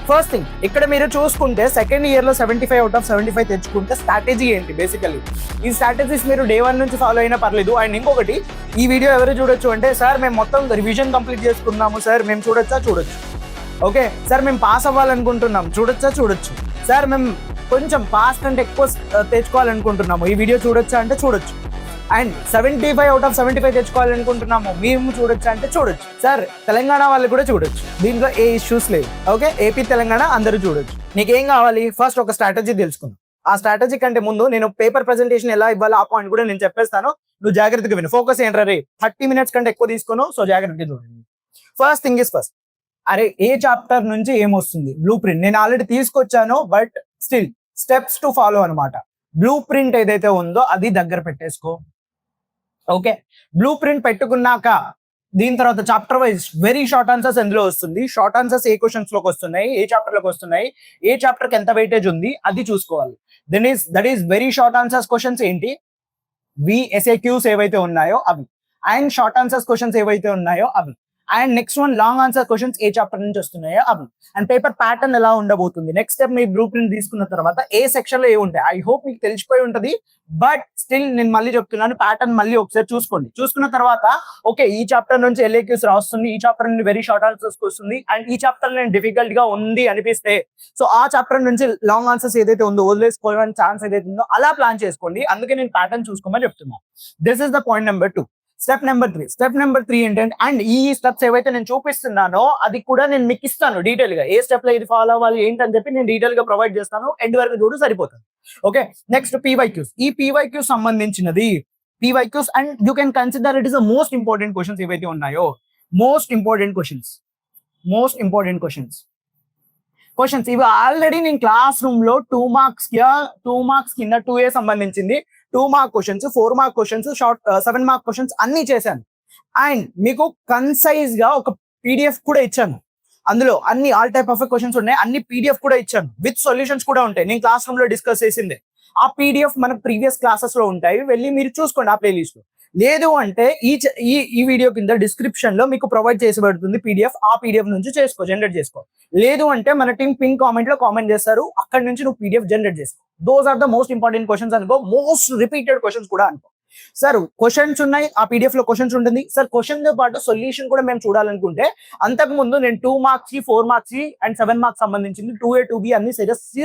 First thing ఇక్కడ మీరు చూసుకుంటే సెకండ్ ఇయర్ లో 75 out of 75 తెచ్చుకుంటే స్ట్రాటజీ ఏంటి బేసికలీ ఈ స్ట్రాటజీస్ మీరు డే 1 నుంచి ఫాలో అయినా పర్లేదు. అండ్ ఇంకొకటి ఈ వీడియో ఎవరు చూడొచ్చు అంటే సార్ మేము మొత్తం రివిజన్ కంప్లీట్ చేసుకున్నాము సార్ మేము చూడొచ్చు. ఓకే సార్ మేము పాస్ అవ్వాలనుకుంటున్నాం చూడొచ్చు. సార్ మేము కొంచెం పాస్ కంటే ఎక్కువ తెచ్చుకోవాలనుకుంటున్నాము ఈ వీడియో చూడొచ్చా అంటే చూడొచ్చు. అండ్ 75 out of 75 తెచ్చుకోవాలనుకుంటున్నాము మేము చూడొచ్చు అంటే చూడొచ్చు. సార్ తెలంగాణ వాళ్ళు కూడా చూడొచ్చు, దీంట్లో ఏ ఇష్యూస్ లేవు. ఓకే ఏపీ తెలంగాణ అందరూ చూడొచ్చు. నీకేం కావాలి ఫస్ట్ ఒక స్ట్రాటజీ తెలుసుకుందాం. ఆ స్ట్రాటజీ కంటే ముందు నేను పేపర్ ప్రెజెంటేషన్ ఎలా ఇవ్వాలో ఆ పాయింట్ కూడా నేను చెప్పేస్తాను. నువ్వు జాగ్రత్తగా విను. ఫోకస్ ఏంట్రా రే 30 minutes కంటే ఎక్కువ తీసుకోను. సో జాగ్రత్తగా చూడండి. ఫస్ట్ థింగ్ ఇస్ ఫస్ట్ అరే ఏ చాప్టర్ నుంచి ఏమొస్తుంది బ్లూ ప్రింట్ నేను ఆల్రెడీ తీసుకొచ్చాను but still steps to follow అనమాట. బ్లూ ప్రింట్ ఏదైతే ఉందో అది దగ్గర పెట్టేసుకో. ఓకే బ్లూ ప్రింట్ పెట్టుకున్నాక దీని తర్వాత chapter wise very short answers ఎందులో వస్తుంది, షార్ట్ ఆన్సర్స్ ఏ క్వశ్చన్స్ లోకి వస్తున్నాయి, ఏ చాప్టర్ లోకి వస్తున్నాయి, ఏ చాప్టర్ కి ఎంత వెయిటేజ్ ఉంది అది చూసుకోవాలి. That is very short answers questions ఏంటి VSAQs ఏవైతే ఉన్నాయో అవి, అండ్ షార్ట్ ఆన్సర్స్ క్వశ్చన్స్ ఏవైతే ఉన్నాయో అవి, and next one long answer questions A chapter నుంచి వస్తున్నాయో అవి, అండ్ పేపర్ ప్యాటర్న్ ఎలా ఉండబోతుంది. నెక్స్ట్ స్టెప్ మీ బ్లూ ప్రింట్ తీసుకున్న తర్వాత ఏ సెక్షన్ లో ఏ ఉంటాయి ఐ హోప్ మీకు తెలిసిపోయి ఉంటది. బట్ స్టిల్ నేను మళ్ళీ చెప్తున్నాను ప్యాటర్న్ మళ్ళీ ఒకసారి చూసుకోండి. చూసుకున్న తర్వాత ఓకే ఈ చాప్టర్ నుంచి LAQs రాస్తుంది, ఈ చాప్టర్ నుండి వెరీ షార్ట్ ఆన్సర్స్ వస్తుంది, అండ్ ఈ చాప్టర్ నేను డిఫికల్ట్ గా ఉంది అనిపిస్తే సో ఆ చాప్టర్ నుంచి లాంగ్ ఆన్సర్స్ ఏదైతే ఉందో వదిలేసుకోవాలని ఛాన్స్ ఏదైతే ఉందో అలా ప్లాన్ చేసుకోండి. అందుకే నేను ప్యాటర్న్ చూసుకోమని చెప్తున్నాను. This is the point number 2. Step number 3 ఏంటంటే అండ్ ఈ స్టెప్స్ ఏవైతే నేను చూపిస్తున్నానో అది కూడా నేను మీకు ఇస్తాను డీటెయిల్ గా ఏ స్టెప్ లో ఇది ఫాలో అవ్వాలి ఏంటని చెప్పి నేను డీటెయిల్ గా ప్రొవైడ్ చేస్తాను. ఎండ్ వరకు చూడు సరిపోతుంది. Okay next PYQs. ఈ PYQs సంబంధించినది PYQs and you can consider it is the most important questions ఏవైతే ఉన్నాయో మోస్ట్ ఇంపార్టెంట్ క్వశ్చన్స్ ఇవి ఆల్రెడీ నేను క్లాస్ రూమ్ లో 2 మార్క్స్ కింద 2A సంబంధించింది 2 mark questions 4 mark questions short 7 mark questions అన్ని చేశాను. అండ్ మీకు కన్సైజ్ గా ఒక PDF కూడా ఇచ్చాను. అందులో అన్ని ఆల్ టైప్ ఆఫ్ క్వశ్చన్స్ ఉన్నాయి, అన్ని PDF కూడా ఇచ్చాను విత్ సొల్యూషన్స్ కూడా ఉంటాయి. నేను క్లాస్ రూమ్ లో డిస్కస్ చేసింది ఆ PDF మన ప్రీవియస్ క్లాసెస్ లో ఉంటాయి, వెళ్ళి మీరు చూసుకోండి ఆ ప్లేలిస్ట్ లో. లేదు అంటే ఈ వీడియో కింద డిస్క్రిప్షన్ లో మీకు ప్రొవైడ్ చేసి పెడుతుంది PDF. ఆ PDF నుంచి జనరేట్ చేసుకో. లేదు అంటే మన టీం పిన్ కామెంట్ లో కామెంట్ చేస్తారు, అక్కడ నుంచి నువ్వు PDF జనరేట్ చేసుకో. Those are the most important questions అనుకో, మోస్ట్ రిపీటెడ్ క్వశ్చన్స్ కూడా అనుకో. సార్ క్వశ్చన్స్ ఉన్నాయి ఆ PDF లో క్వశ్చన్స్ ఉంటుంది సార్, క్వశ్చన్ తో పాటు సొల్యూషన్ కూడా మేము చూడాలనుకుంటే అంతకు ముందు నేను 2 marks 4 marks అండ్ 7 marks సంబంధించింది 2A 2B అన్ని సజెస్ట్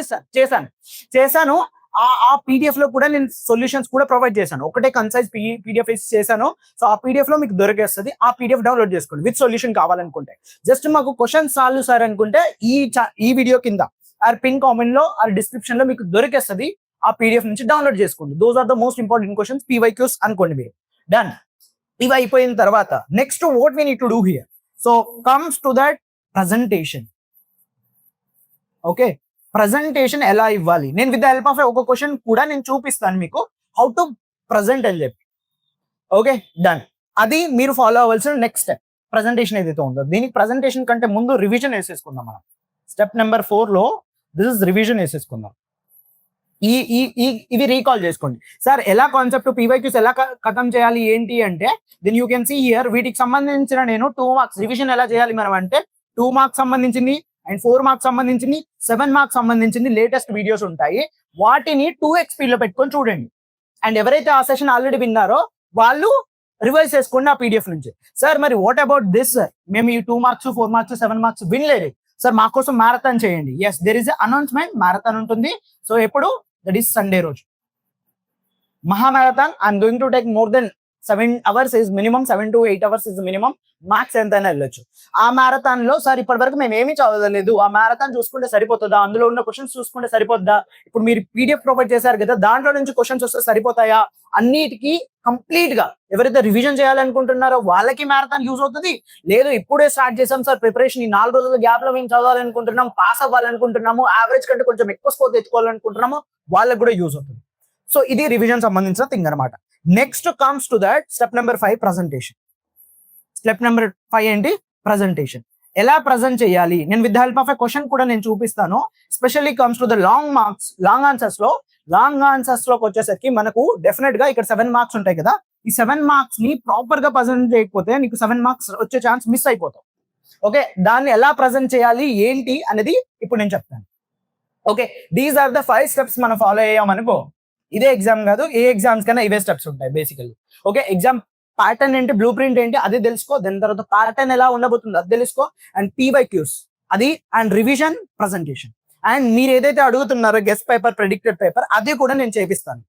చేశాను. ఆ PDF లో కూడా నేను సొల్యూషన్స్ కూడా ప్రొవైడ్ చేశాను. ఒకటే కన్సైజ్ PDF చేశాను. సో ఆ PDF లో మీకు దొరికేస్తుంది. ఆ PDF డౌన్లోడ్ చేసుకోండి విత్ సొల్యూషన్ కావాలనుకుంటే. జస్ట్ మాకు క్వశ్చన్ సాల్వ్ సార్ అనుకుంటే ఈ వీడియో కింద ఆర్ పిన్ కామెంట్ లో ఆర్ డిస్క్రిప్షన్ లో మీకు దొరికేస్తుంది. ఆ PDF నుంచి డౌన్లోడ్ చేసుకోండి. Those are the most important questions PYQs అనుకోండి మీరు. డన్. ఇవి అయిపోయిన తర్వాత next what we need to do here. So comes to that presentation. Okay presentation ఎలా ఇవ్వాలి నేను విత్ ద హెల్ప్ ఆఫ్ ఒక క్వశ్చన్ కూడా నేను చూపిస్తాను మీకు హౌ టు ప్రజెంట్ అని చెప్పి. Okay done. అది మీరు ఫాలో అవ్వాల్సిన నెక్స్ట్ స్టెప్ ప్రజెంటేషన్ ఏదైతే ఉందో. దీనికి ప్రజెంటేషన్ కంటే ముందు రివిజన్ వేసేసుకుందాం మనం. స్టెప్ నెంబర్ 4 లో దిస్ ఇస్ రివిజన్ వేసేసుకుందాం. ఇవి రీకాల్ చేసుకోండి. సార్ ఎలా కాన్సెప్ట్ PYQs ఎలా ఖతం చేయాలి ఏంటి అంటే then you can see here. వీటికి సంబంధించిన నేను 2 marks రివిజన్ ఎలా చేయాలి మనం అంటే 2 marks సంబంధించింది అండ్ 4 marks సంబంధించింది 7 marks సంబంధించింది లేటెస్ట్ వీడియోస్ ఉంటాయి. వాటిని 2x స్పీడ్ లో పెట్టుకొని చూడండి. అండ్ ఎవరైతే ఆ సెషన్ ఆల్రెడీ విన్నారో వాళ్ళు రివైజ్ చేసుకోండి ఆ PDF నుంచి. సార్ మరి వాట్ అబౌట్ దిస్ సార్, మేము ఈ 2 marks 4 marks 7 marks వినలేదు సార్, మా కోసం మ్యారథాన్ చేయండి. Yes there is announcement, marathon ఉంటుంది. సో ఎప్పుడు దట్ ఈస్ సండే రోజు మహా marathon. I'm going to take more than 7 hours is minimum, 7 to 8 hours is minimum. Marks ఎంతైనా వెళ్ళొచ్చు. ఆ మ్యారథాన్ లో సార్ ఇప్పటి వరకు మేము ఏమీ చదవలేదు, ఆ మ్యారథాన్ చూసుకుంటే సరిపోతుందా, అందులో ఉన్న క్వశ్చన్స్ చూసుకుంటే సరిపోద్దా, ఇప్పుడు మీరు PDF ప్రొవైడ్ చేశారు కదా దాంట్లో నుంచి క్వశ్చన్స్ వస్తే సరిపోతాయా, అన్నిటికీ కంప్లీట్ గా ఎవరైతే రివిజన్ చేయాలనుకుంటున్నారో వాళ్ళకి మ్యారథాన్ యూజ్ అవుతుంది. లేదు ఇప్పుడే స్టార్ట్ చేసాం సార్ ప్రిపరేషన్, ఈ 4 రోజుల గ్యాప్ లో మేము చదవాలనుకుంటున్నాం, పాస్ అవ్వాలనుకుంటున్నాము, యావరేజ్ కంటే కొంచెం ఎక్కువ స్కోర్ తెచ్చుకోవాలనుకుంటున్నాము, వాళ్ళకి కూడా యూజ్ అవుతుంది. సో ఇది రివిజన్ సంబంధించిన థింగ్ అనమాట. Next comes to that step number 5 presentation. Step number 5 ఏంటి ప్రజెంటేషన్. ఎలా ప్రజెంట్ చేయాలి నేను with the help of a question కూడా నేను చూపిస్తాను. Specially comes to the long marks. Long answers లోకి వచ్చేసరికి మనకు డెఫినెట్ గా ఇక్కడ 7 marks ఉంటాయి కదా, ఈ 7 marks ని ప్రాపర్ గా ప్రజెంట్ చేయకపోతే నీకు 7 marks వచ్చే ఛాన్స్ మిస్ అయిపోతావు. ఓకే, దాన్ని ఎలా ప్రజెంట్ చేయాలి ఏంటి అనేది ఇప్పుడు నేను చెప్తాను. Okay, these are the 5 steps మనం ఫాలో అయ్యామనుకో, ఇదే ఎగ్జామ్ కాదు, ఏ ఎగ్జామ్స్ కన్నా ఇవే స్టెప్స్ ఉంటాయి బేసికల్లీ. ఓకే, ఎగ్జామ్ ప్యాటర్న్ ఏంటి, బ్లూ ప్రింట్ ఏంటి అది తెలుసుకో, దాని తర్వాత ప్యాటర్న్ ఎలా ఉండబోతుంది అది తెలుసుకో, అండ్ PYQs అది, అండ్ రివిజన్, ప్రజెంటేషన్, అండ్ మీరు ఏదైతే అడుగుతున్నారో గెస్ట్ పేపర్, ప్రెడిక్టెడ్ పేపర్ అది కూడా నేను చేపిస్తాను.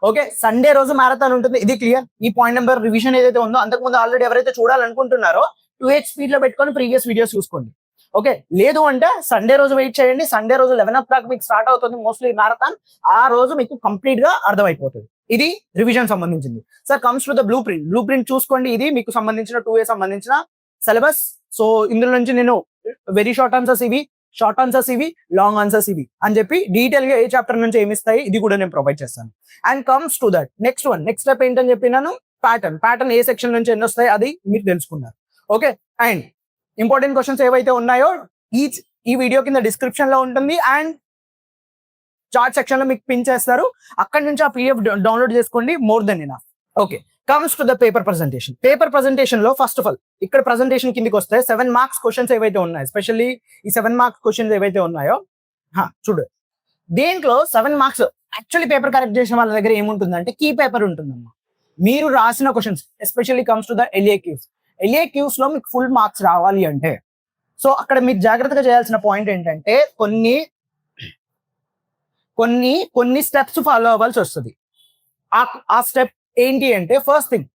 ఓకే, సండే రోజు మ్యారథాన్ ఉంటుంది, ఇది క్లియర్. ఈ పాయింట్ నెంబర్ రివిజన్ ఏదైతే ఉందో, అంతకుముందు ఆల్రెడీ ఎవరైతే చూడాలనుకుంటున్నారో 2H స్పీడ్ లో పెట్టుకొని ప్రీవియస్ వీడియోస్ చూసుకోండి. ఓకే, లేదు అంటే సండే రోజు వెయిట్ చేయండి. సండే రోజు 11 o'clock మీకు స్టార్ట్ అవుతుంది మోస్ట్లీ మ్యారథాన్. ఆ రోజు మీకు కంప్లీట్ గా అర్థమైపోతుంది. ఇది రివిజన్ సంబంధించింది. Sir comes to the blue print. Blue print చూసుకోండి, ఇది మీకు సంబంధించిన 2A సంబంధించిన సిలబస్. సో ఇందులో నుంచి నేను వెరీ షార్ట్ ఆన్సర్స్ ఇవి, షార్ట్ ఆన్సర్స్ ఇవి, లాంగ్ ఆన్సర్స్ ఇవి అని చెప్పి డీటెయిల్ గా ఏ చాప్టర్ నుంచి ఏమిస్తాయి ఇది కూడా నేను ప్రొవైడ్ చేస్తాను. And comes to that next step ఏంటని చెప్పినాను, ప్యాటర్న్ ఏ సెక్షన్ నుంచి ఎన్ని వస్తాయి అది మీరు తెలుసుకున్నారు. ఓకే, అండ్ ఇంపార్టెంట్ క్వశ్చన్స్ ఏవైతే ఉన్నాయో ఈ వీడియో కింద డిస్క్రిప్షన్ లో ఉంటుంది, అండ్ చార్ట్ సెక్షన్ లో మీకు పిన్ చేస్తారు. అక్కడ నుంచి ఆ PDF డౌన్లోడ్ చేసుకోండి, more than enough. Okay, comes to the paper presentation. Paper presentation లో ఫస్ట్ ఆఫ్ ఆల్ ఇక్కడ ప్రజెంటేషన్ కిందకి వస్తే 7 marks క్వశ్చన్స్ ఏవైతే ఉన్నాయి, ఎస్పెషల్లీ ఈ 7 marks క్వశ్చన్స్ ఏవైతే ఉన్నాయో చూడు, దేంట్లో 7 marks యాక్చువల్లీ పేపర్ కరెక్ట్ చేసిన వాళ్ళ దగ్గర ఏముంటుందంటే కీ పేపర్ ఉంటుందమ్మా. మీరు రాసిన questions especially comes to the LAQs లో మీకు ఫుల్ మార్క్స్ రావాలి అంటే, సో అక్కడ మీరు జాగ్రత్తగా చేయాల్సిన పాయింట్ ఏంటంటే కొన్ని స్టెప్స్ ఫాలో అవ్వాల్సి వస్తుంది. ఆ స్టెప్ ఏంటి అంటే, ఫస్ట్ థింగ్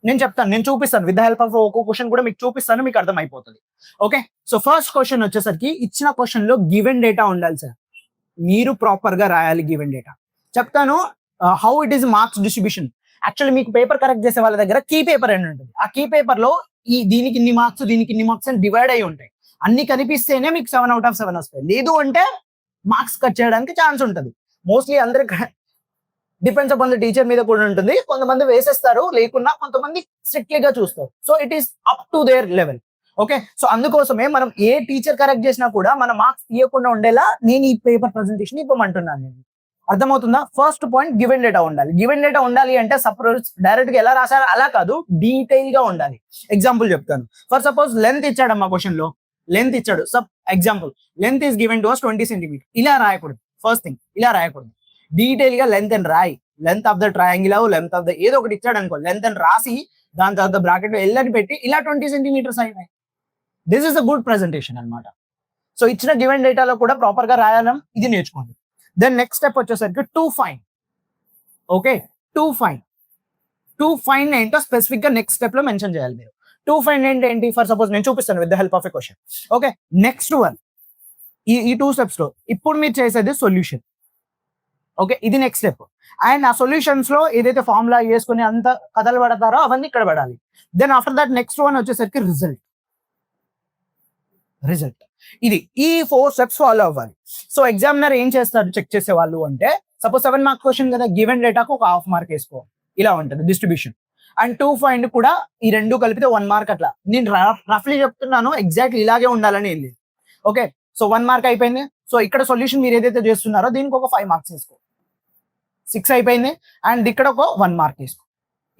నేను చెప్తాను, నేను చూపిస్తాను విత్ ద హెల్ప్ ఆఫ్ ఒక్కో క్వశ్చన్ కూడా మీకు చూపిస్తాను, మీకు అర్థమైపోతుంది. ఓకే, సో ఫస్ట్ క్వశ్చన్ వచ్చేసరికి ఇచ్చిన క్వశ్చన్ లో గివెన్ డేటా ఉండాలి సార్. మీరు ప్రాపర్ గా రాయాలి గివెన్ డేటా. చెప్తాను how it is marks distribution. Actually మీకు పేపర్ కరెక్ట్ చేసే వాళ్ళ దగ్గర కీ పేపర్ అని ఉంటుంది. ఆ కీ పేపర్ లో దీనికి ఇన్ని మార్క్స్ అని డివైడ్ అయి ఉంటాయి. అన్ని కనిపిస్తేనే మీకు 7 out of 7 వస్తాయి. లేదు అంటే మార్క్స్ కట్ చేయడానికి ఛాన్స్ ఉంటుంది. మోస్ట్లీ అందరికి డిపెండ్స్ అపాన్ ద టీచర్ మీద కూడా ఉంటుంది. కొంతమంది వేసేస్తారు, లేకున్నా కొంతమంది స్ట్రిక్ట్లీగా చూస్తారు. So it is up to their level. Okay, so అందుకోసమే మనం ఏ టీచర్ కరెక్ట్ చేసినా కూడా మన మార్క్స్ తీయకుండా ఉండేలా నేను ఈ పేపర్ ప్రజెంటేషన్ ఇవ్వమంటున్నాను. నేను అర్థమవుతుందా? ఫస్ట్ పాయింట్ గివెన్ డేటా ఉండాలి. గివెన్ డేటా ఉండాలి అంటే సపోజ్ డైరెక్ట్ గా ఎలా రాశారు అలా కాదు, డీటెయిల్ గా ఉండాలి. ఎగ్జాంపుల్ చెప్తాను. ఫర్ సపోజ్ లెంత్ ఇచ్చాడమ్మా క్వశ్చన్ లో, లెంత్ ఇచ్చాడు. Example length is given to us 20 centimeters. ఇలా రాయకూడదు. ఫస్ట్ థింగ్ ఇలా రాయకూడదు. డీటెయిల్ గా లెంత్ అని రాయి. Length of the triangle, length of the ఏదో ఒకటి ఇచ్చాడు అనుకో, లెంత్ అని రాసి దాని తర్వాత బ్రాకెట్ లో ఎల్లని పెట్టి ఇలా 20 centimeters అయినాయి. This is a good presentation అనమాట. సో ఇచ్చిన గివెన్ డేటాలో కూడా ప్రాపర్ గా రాయడం ఇది నేర్చుకోండి. దెన్ నెక్స్ట్ స్టెప్ వచ్చేసరికి to find. Okay, to find ఏంటో స్పెసిఫిక్ గా నెక్స్ట్ స్టెప్ లో మెన్షన్ చేయాలి మీరు. టు ఫైండ్ ఏంటి, ఫర్ సపోజ్ నేను చూపిస్తాను with the help of a question. Okay, next one ఈ 2 steps లో ఇప్పుడు మీరు చేసేది సొల్యూషన్. ఓకే, ఇది నెక్స్ట్ స్టెప్. అండ్ ఆ సొల్యూషన్స్ లో ఏదైతే ఫార్ములా వేసుకుని అంత కథలు పడతారో అవన్నీ ఇక్కడ పడాలి. Then after that next one వచ్చేసరికి రిజల్ట్. ఇది ఈ 4 steps ఫాలో అవ్వాలి. సో ఎగ్జామినర్ ఏం చేస్తారు చెక్ చేసే వాళ్ళు అంటే, సపోజ్ 7 mark క్వశ్చన్ కదా, గివెన్ డేటాకు ఒక ½ mark వేసుకో, ఇలా ఉంటుంది డిస్ట్రిబ్యూషన్. అండ్ టు ఫైండ్ కూడా ఈ రెండు కలిపితే 1 mark అట్లా. నేను రఫ్లీ చెప్తున్నాను, ఎగ్జాక్ట్లీ ఇలాగే ఉండాలని ఏం లేదు. ఓకే, సో 1 mark అయిపోయింది. సో ఇక్కడ సొల్యూషన్ మీరు ఏదైతే చేస్తున్నారో దీనికి ఒక 5 marks వేసుకో, 6 అయిపోయింది. అండ్ ఇక్కడ ఒక 1 mark వేసుకో.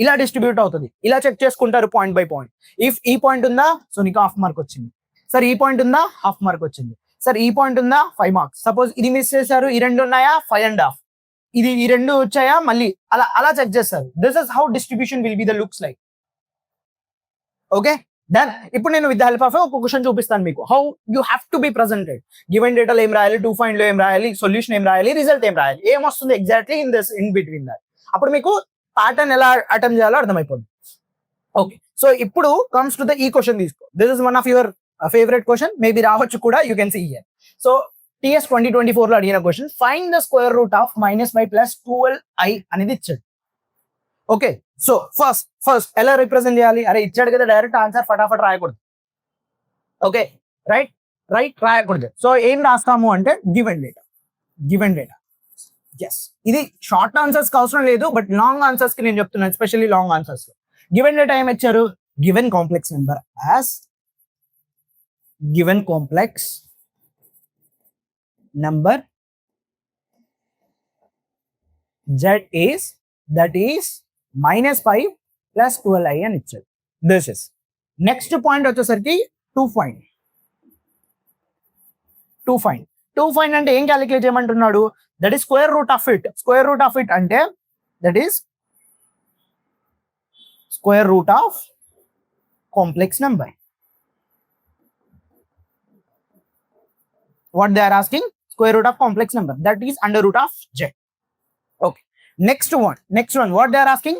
ఇలా డిస్ట్రిబ్యూట్ అవుతుంది. ఇలా చెక్ చేసుకుంటారు పాయింట్ బై పాయింట్. ఇఫ్ ఈ పాయింట్ ఉందా, సో నీకు ½ mark వచ్చింది. సార్ ఈ పాయింట్ ఉందా, ½ mark వచ్చింది. సార్ ఈ పాయింట్ ఉందా, 5 marks. సపోజ్ ఇది మిస్ చేశారు, ఈ రెండు ఉన్నాయా, 5.5. ఈ రెండు వచ్చాయా, మళ్ళీ అలా చెక్ చేస్తారు. This is how distribution will be the looks like. Okay, then ఇప్పుడు నేను విత్ ద హెల్ప్ ఆఫ్ ఒక క్వశ్చన్ చూపిస్తాను మీకు, how you have to be presented. Given డేటాలో ఏం రాయాలి, టు ఫైండ్ లో ఏం రాయాలి, సొల్యూషన్ ఏం రాయాలి, రిజల్ట్ ఏం రాయాలి, ఏమొస్తుంది ఎగ్జాక్ట్లీ ఇన్ బిట్వీన్ దట్. అప్పుడు మీకు ప్యాటర్న్ ఎలా అటెంప్ట్ చేయాలో అర్థమైపోతుంది. ఓకే, సో ఇప్పుడు కమ్స్ టు ద ఈ క్వశ్చన్ తీసుకో. This is one of your favourite question, maybe రావచ్చు కూడా, you can see here. So TS 2024 లో అడిగిన question, find the square root of -5 + 12i అనేది ఇచ్చాడు. ఓకే, సో ఫస్ట్ ఎలా రిప్రజెంట్ చేయాలి? అరే ఇచ్చాడు కదా, డైరెక్ట్ ఆన్సర్ ఫటాఫట్ రాయకూడదు. ఓకే, రైట్ రాయకూడదు. సో ఏం రాస్తాము అంటే గివెన్ డేటా. ఎస్, ఇది షార్ట్ ఆన్సర్స్ కి అవసరం లేదు, బట్ లాంగ్ ఆన్సర్స్ కి నేను చెప్తున్నాను, especially long answers. Given data ఏం ఇచ్చారు, given complex number as given complex number that is -5 + 12i అని ఇచ్చారు. దిస్ ఇస్ నెక్స్ట్ పాయింట్ వచ్చేసరికి టు ఫైండ్ అంటే ఏం క్యాలిక్యులేట్ చేయమంటున్నాడు? That is square root of it అంటే that is square root of complex number. What they are asking? Square root of complex number, that is under root of z. Okay, next one what they are asking?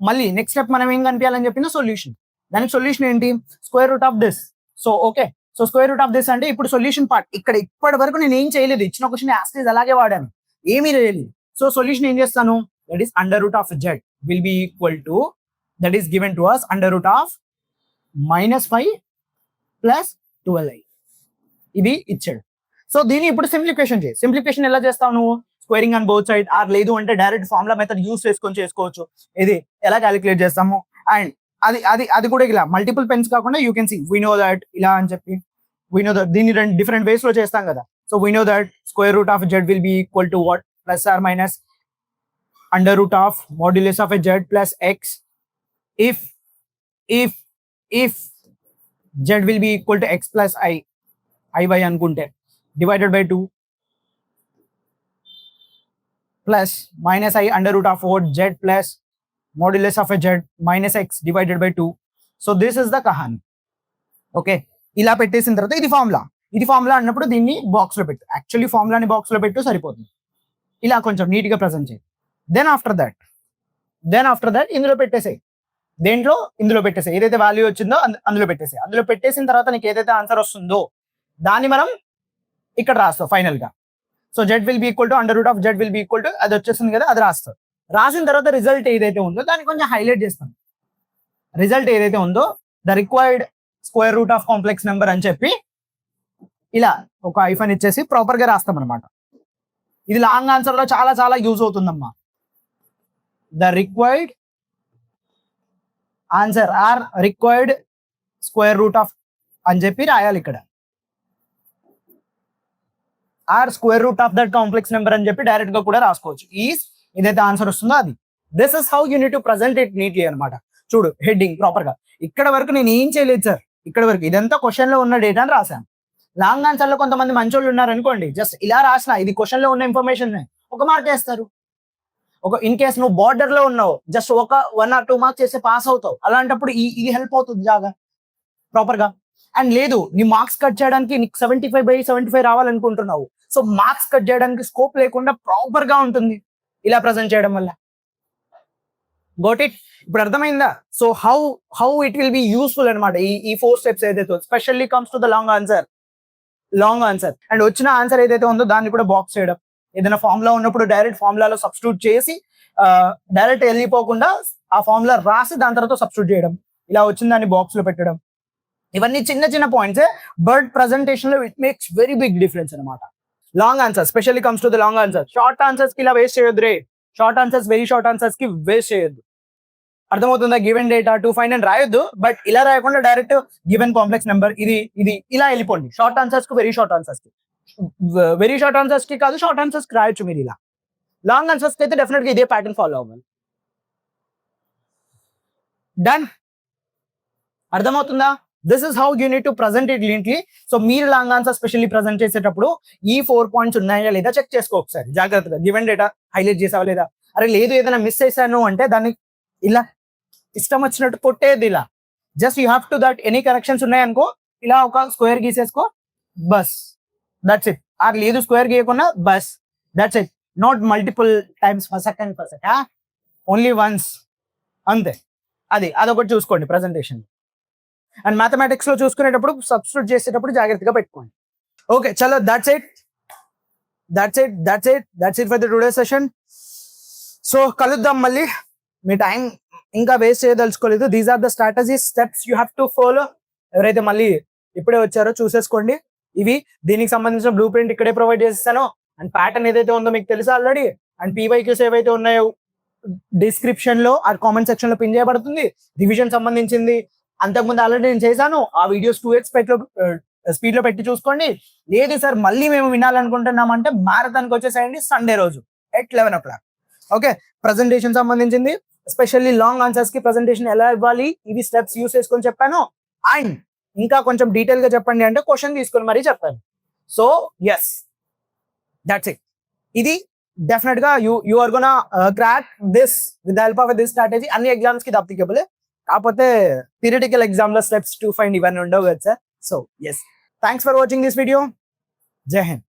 మళ్ళీ next step మనం ఏం కనిపించాలని చెప్పిన solution. దానికి solution ఏంటి? Square root of this. So okay, so square root of this అంటే ఇప్పుడు solution part. ఇక్కడ ఇప్పటి వరకు నేను ఏం చేయలేదు, ఇచ్చిన క్వశ్చన్ యాస్టీజ్ అలాగే వాడాను, ఏమీ చేయలేదు. సో సొల్యూషన్ ఏం చేస్తాను? That is under root of z will be equal to, that is given to us under root of -5 plus 12i. ఇది ఇచ్చాడు. సో దీన్ని ఇప్పుడు సింప్లిఫికేషన్ చేయి. సింప్లిఫికేషన్ ఎలా చేస్తావు నువ్వు? Squaring on both side, or లేదు అంటే డైరెక్ట్ ఫార్ములా మెథడ్ యూస్ చేసుకొని చేసుకోవచ్చు. ఇది ఎలా క్యాలిక్యులేట్ చేస్తాము? అండ్ అది కూడా ఇలా మల్టిపుల్ పెన్స్ కాకుండా you can see we know that ఇలా అని చెప్పి వీ నో దట్ దీన్ని రెండు డిఫరెంట్ వేస్ లో చేస్తాం కదా. So we know that square root of z will be equal to what? Plus or minus under root of modulus of z plus x if z will be equal to x plus iy అనుకుంటే, divided by 2 plus minus i under root of 4 z plus modulus of a z minus x divided by 2. So this is the kahani. Okay, ఇలా పెట్టేసిన తర్వాత ఇది formula అన్నప్పుడు దీన్ని box లో పెట్టు. Actually ఫార్ములాని box లో పెట్టు సరిపోతుంది. ఇలా కొంచెం నీట్ గా ప్రెజెంట్ చేయి. దెన్ ఆఫ్టర్ దట్ ఇందులో పెట్టేసాయి. ఇందులో పెట్టేసాయి. ఏదైతే వాల్యూ వచ్చిందో అందులో పెట్టేసాయి. అందులో పెట్టేసిన తర్వాత నీకు ఏదైతే ఆన్సర్ వస్తుందో దాన్ని మనం ఇక్కడ రాస్తావు ఫైనల్ గా. So z will be equal to under root of z will be equal to అది వచ్చేస్తుంది కదా, అది రాస్తావు. రాసిన తర్వాత రిజల్ట్ ఏదైతే ఉందో దాన్ని కొంచెం హైలైట్ చేస్తాం. రిజల్ట్ ఏదైతే ఉందో the required square root of complex number అని చెప్పి ఇలా ఒక ఐఫన్ ఇచ్చేసి ప్రాపర్ గా రాస్తాం అనమాట. ఇది లాంగ్ ఆన్సర్ లో చాలా చాలా యూజ్ అవుతుందమ్మా. The required answer or required square root of అని చెప్పి రాయాలి ఇక్కడ. Or square root of that complex number అని చెప్పి డైరెక్ట్ గా కూడా రాసుకోవచ్చు. ఏదైతే ఆన్సర్ వస్తుందో అది. This is how you need to present it neatly అనమాట. చూడు హెడ్డింగ్ ప్రాపర్ గా. ఇక్కడ వరకు నేను ఏం చేయలేదు సార్, ఇక్కడ వరకు ఇదంతా క్వశ్చన్ లో ఉన్న డేటా అని రాశాను. లాంగ్ ఆన్సర్ లో కొంతమంది మంచోళ్ళు ఉన్నారు అనుకోండి, జస్ట్ ఇలా రాసిన ఇది క్వశ్చన్ లో ఉన్న ఇన్ఫర్మేషన్ ఒక మార్క్ వేస్తారు. ఇన్ కేస్ నువ్వు బార్డర్ లో ఉన్నావు, జస్ట్ 1 or 2 మార్క్స్ చేస్తే పాస్ అవుతావు. అలాంటప్పుడు ఇది హెల్ప్ అవుతుంది జాగా ప్రాపర్ గా. అండ్ లేదు, నీ మార్క్స్ కట్ చేయడానికి నీకు 75/75 రావాలనుకుంటున్నావు, సో మార్క్స్ కట్ చేయడానికి స్కోప్ లేకుండా ప్రాపర్ గా ఉంటుంది ఇలా ప్రజెంట్ చేయడం వల్ల. Got it? ఇప్పుడు అర్థమైందా? So how it will be useful అనమాట ఈ 4 స్టెప్స్ ఏదైతే, specially comes to the long answer. And వచ్చిన ఆన్సర్ ఏదైతే ఉందో దాన్ని కూడా బాక్స్ చేయడం. ఏదైనా ఫార్ములా ఉన్నప్పుడు డైరెక్ట్ ఫార్ములాలో సబ్స్టిట్యూట్ చేసి డైరెక్ట్ వెళ్ళిపోకుండా ఆ ఫార్ములా రాసి దాని తర్వాత సబ్స్టిట్యూట్ చేయడం. ఇలా వచ్చిన దాన్ని బాక్స్ లో పెట్టడం. ఇవన్నీ చిన్న చిన్న పాయింట్స్, బట్ ప్రెజెంటేషన్ లో it makes very big difference అనమాట. Long answer specially comes to the long answer. Short answers కి ఇలా వేస్ట్ చేయొద్దు రే. వెరీ షార్ట్ ఆన్సర్స్ కి వేస్ట్ చేయొద్దు. అర్థమవుతుందా? గివెన్ డేటా టు ఫైండ్ అని రాయొద్దు, బట్ ఇలా రాయకుండా డైరెక్ట్ గివెన్ కాంప్లెక్స్ నెంబర్ ఇది ఇలా వెళ్ళిపోండి. షార్ట్ ఆన్సర్స్ కి వెరీ షార్ట్ ఆన్సర్స్ కి కాదు, షార్ట్ ఆన్సర్స్ కి రాయొచ్చు మీరు ఇలా. లాంగ్ ఆన్సర్స్ కి అయితే డెఫినెట్ గా ఇదే ప్యాటర్న్ ఫాలో అవ్వాలి. డన్? అర్థమవుతుందా? This is how you need to present it neatly. So మీరు లాంగ్ ఆన్సర్ స్పెషల్లీ ప్రజెంట్ చేసేటప్పుడు ఈ 4 పాయింట్స్ ఉన్నాయా లేదా చెక్ చేసుకో ఒకసారి జాగ్రత్తగా. గివెన్ డేటా హైలైట్ చేసావా లేదా? అరే లేదు ఏదైనా మిస్ చేశాను అంటే దాన్ని ఇలా ఇష్టం వచ్చినట్టు కొట్టేది ఇలా. Just you have to that any corrections ఉన్నాయనుకో ఇలా ఒక స్క్వేర్ గీసేసుకో, బస్, దట్స్ ఇట్. ఆర్ లేదు స్క్వేర్ గీయకుండా బస్, that's it. Not multiple times per second, only once, అంతే. అదొకటి చూసుకోండి ప్రజెంటేషన్. అండ్ మ్యాథమెటిక్స్ లో చూసుకునేటప్పుడు సబ్స్టిట్యూట్ చేసేటప్పుడు జాగ్రత్తగా పెట్టుకోండి. ఓకే చలో, that's it for the today session. So కలుద్దాం మళ్ళీ. మీ టైం ఇంకా వేస్ట్ చేయదలుచుకోలేదు. These are the strategies, steps you have to follow. ఎవరైతే మళ్ళీ ఇప్పుడే వచ్చారో చూసేసుకోండి. దీనికి సంబంధించిన బ్లూ ప్రింట్ ఇక్కడే ప్రొవైడ్ చేస్తాను. అండ్ ప్యాటర్న్ ఏదైతే ఉందో మీకు తెలుసా ఆల్రెడీ. అండ్ PYQs ఏవైతే ఉన్నాయో డిస్క్రిప్షన్ లో ఆ కామెంట్ సెక్షన్ లో పిన్ చేయబడుతుంది. రివిజన్ సంబంధించింది అంతకుముందు ఆల్రెడీ నేను చేశాను. ఆ వీడియోస్ 2x స్పీడ్ లో పెట్టి చూసుకోండి. లేదు సార్ మళ్ళీ మేము వినాలనుకుంటున్నామంటే మ్యారథాన్కి వచ్చేసేయండి సండే రోజు at 11 o'clock. ఓకే, ప్రజెంటేషన్ సంబంధించింది, ఎస్పెషల్లీ లాంగ్ ఆన్సర్స్ కి ప్రజెంటేషన్ ఎలా ఇవ్వాలి, ఇవి స్టెప్స్ యూస్ చేసుకొని చెప్పాను. అండ్ ఇంకా కొంచెం డీటెయిల్ గా చెప్పండి అంటే క్వశ్చన్ తీసుకొని మరీ చెప్తాను. So yes, that's it. ఇది డెఫినెట్ గా you are gonna crack this with the help of this strategy. అన్ని ఎగ్జామ్స్ కి అప్లికబుల్. కాకపోతే థియరిటికల్ ఎగ్జామ్ లో స్టెప్స్ 2 ఫైండ్ ఇవన్నీ ఉండవు కదా sir. So yes, thanks for watching this video. జై హింద్.